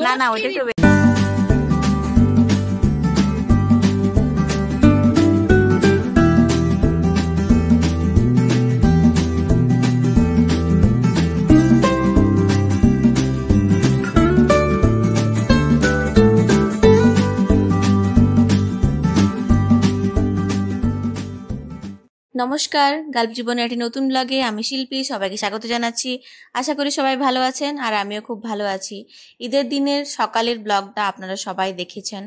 না না ওইটা একটু নমস্কার, গাল্প জীবনের একটি নতুন ব্লগে আমি শিল্পী সবাইকে স্বাগত জানাচ্ছি। আশা করি সবাই ভালো আছেন আর আমিও খুব ভালো আছি। ঈদের দিনের সকালের ব্লগটা আপনারা সবাই দেখেছেন,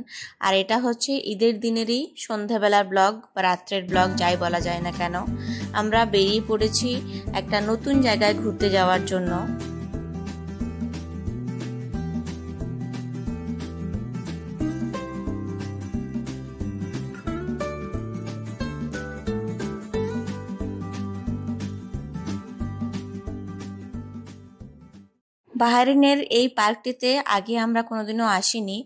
আর এটা হচ্ছে ঈদের দিনেরই সন্ধ্যাবেলার ব্লগ বা রাত্রের ব্লগ, যাই বলা যায় না কেন। আমরা বেরিয়ে পড়েছি একটা নতুন জায়গায় ঘুরতে যাওয়ার জন্য। বাহরাইনের এই পার্কটিতে আগে আমরা কোনোদিনও আসিনি,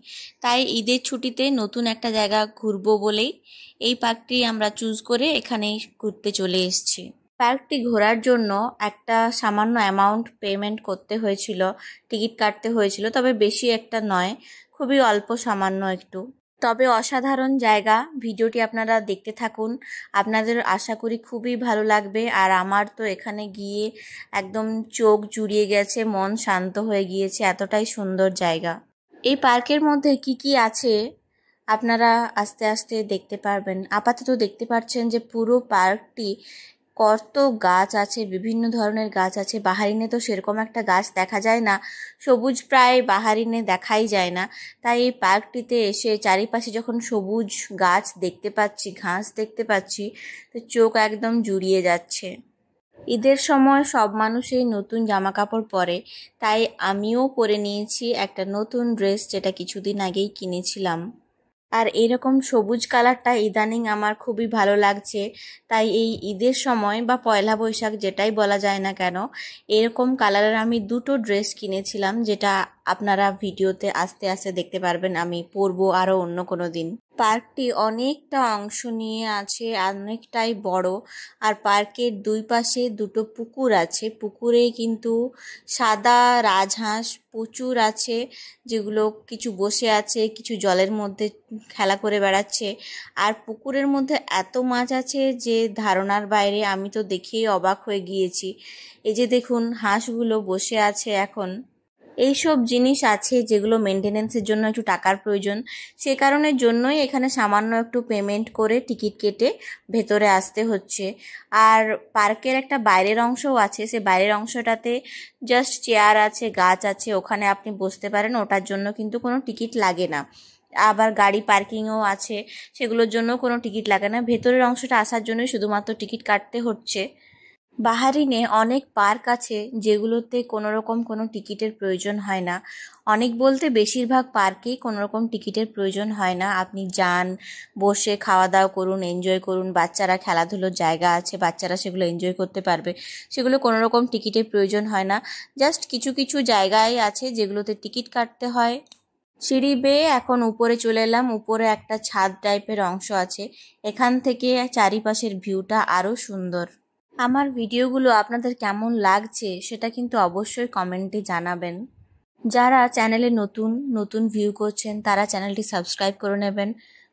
তাই ঈদের ছুটিতে নতুন একটা জায়গা ঘুরবো বলেই এই পার্কটি আমরা চুজ করে এখানে ঘুরতে চলে এসেছি। পার্কটি ঘোরার জন্য একটা সামান্য অ্যামাউন্ট পেমেন্ট করতে হয়েছিল, টিকিট কাটতে হয়েছিল, তবে বেশি একটা নয়, খুবই অল্প সামান্য একটু। তবে অসাধারণ জায়গা, ভিডিওটি আপনারা দেখতে থাকুন, আপনাদের আশা করি খুবই ভালো লাগবে। আর আমার তো এখানে গিয়ে একদম চোখ জুড়িয়ে গেছে, মন শান্ত হয়ে গিয়েছে, এতটাই সুন্দর জায়গা। এই পার্কের মধ্যে কি কি আছে আপনারা আস্তে আস্তে দেখতে পারবেন। আপাতত দেখতে পাচ্ছেন যে পুরো পার্কটি কত গাছ আছে, বিভিন্ন ধরনের গাছ আছে। বাহরাইনে তো সেরকম একটা গাছ দেখা যায় না, সবুজ প্রায় বাহরাইনে দেখাই যায় না। তাই এই পার্কটিতে এসে চারিপাশে যখন সবুজ গাছ দেখতে পাচ্ছি, ঘাস দেখতে পাচ্ছি, তো চোখ একদম জুড়িয়ে যাচ্ছে। ঈদের সময় সব মানুষই নতুন জামা কাপড় পরে, তাই আমিও পরে নিয়েছি একটা নতুন ড্রেস, যেটা কিছুদিন আগেই কিনেছিলাম। আর এরকম সবুজ কালারটা ইদানিং আমার খুবই ভালো লাগছে, তাই এই ঈদের সময় বা পয়লা বৈশাখ যেটাই বলা যায় না কেন, এরকম কালারের আমি দুটো ড্রেস কিনেছিলাম, যেটা আপনারা ভিডিওতে আস্তে আস্তে দেখতে পারবেন আমি পরবো আরও অন্য কোনো দিন। পার্কটি অনেকটা অংশ নিয়ে আছে, অনেকটাই বড়। আর পার্কের দুই পাশে দুটো পুকুর আছে, পুকুরে কিন্তু সাদা রাজহাঁস প্রচুর আছে, যেগুলো কিছু বসে আছে, কিছু জলের মধ্যে খেলা করে বেড়াচ্ছে। আর পুকুরের মধ্যে এত মাছ আছে যে ধারণার বাইরে, আমি তো দেখেই অবাক হয়ে গিয়েছি। এই যে দেখুন, হাঁসগুলো বসে আছে এখন। এইসব জিনিস আছে যেগুলো মেনটেনেন্সের জন্য একটু টাকার প্রয়োজন, সে কারণের জন্যই এখানে সামান্য একটু পেমেন্ট করে টিকিট কেটে ভেতরে আসতে হচ্ছে। আর পার্কের একটা বাইরের অংশও আছে, সে বাইরের অংশটাতে জাস্ট চেয়ার আছে, গাছ আছে, ওখানে আপনি বসতে পারেন, ওটার জন্য কিন্তু কোনো টিকিট লাগে না। আবার গাড়ি পার্কিংও আছে, সেগুলোর জন্য কোনো টিকিট লাগে না। ভেতরের অংশটা আসার জন্যই শুধুমাত্র টিকিট কাটতে হচ্ছে। বাহরাইনে অনেক পার্ক আছে যেগুলোতে কোনোরকম কোনো টিকিটের প্রয়োজন হয় না। অনেক বলতে বেশিরভাগ পার্কেই কোনোরকম টিকিটের প্রয়োজন হয় না। আপনি যান, বসে খাওয়া দাওয়া করুন, এনজয় করুন। বাচ্চারা খেলাধুলোর জায়গা আছে, বাচ্চারা সেগুলো এনজয় করতে পারবে, সেগুলো কোনোরকম টিকিটের প্রয়োজন হয় না। জাস্ট কিছু কিছু জায়গায় আছে যেগুলোতে টিকিট কাটতে হয়। সিঁড়ি বেয়ে এখন উপরে চলে এলাম। উপরে একটা ছাদ টাইপের অংশ আছে, এখান থেকে চারিপাশের ভিউটা আরও সুন্দর। আমার ভিডিওগুলো আপনাদের কেমন লাগছে সেটা কিন্তু অবশ্যই কমেন্টে জানাবেন। যারা চ্যানেলে নতুন নতুন ভিউ করছেন তারা চ্যানেলটি সাবস্ক্রাইব করে নেবেন,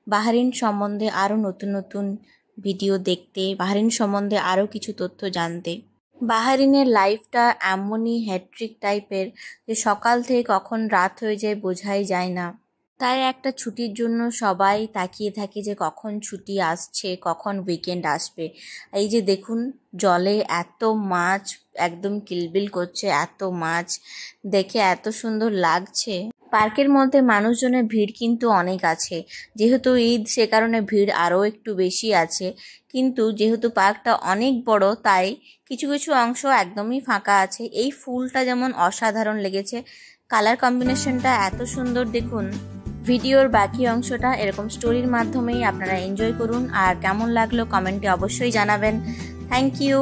বাহরাইন সম্বন্ধে আরও নতুন নতুন ভিডিও দেখতে, বাহরাইন সম্বন্ধে আরও কিছু তথ্য জানতে। বাহরাইনের লাইফটা এমনই হ্যাট্রিক টাইপের যে সকাল থেকে কখন রাত হয়ে যায় বোঝাই যায় না। তাই একটা ছুটির জন্য সবাই তাকিয়ে থাকে যে কখন ছুটি আসছে, কখন উইকেন্ড আসবে। এই যে দেখুন, জলে এত মাছ একদম কিলবিল করছে, এত মাছ দেখে এত সুন্দর লাগছে। পার্কের মধ্যে মানুষজনের ভিড় কিন্তু অনেক আছে, যেহেতু ঈদ সে কারণে ভিড় আরও একটু বেশি আছে। কিন্তু যেহেতু পার্কটা অনেক বড়, তাই কিছু কিছু অংশ একদমই ফাঁকা আছে। এই ফুলটা যেমন অসাধারণ লেগেছে, কালার কম্বিনেশনটা এত সুন্দর দেখুন। ভিডিওর বাকি অংশটা এরকম স্টোরির মাধ্যমেই আপনারা এনজয় করুন। আর কেমন লাগলো কমেন্টে অবশ্যই জানাবেন। Thank you.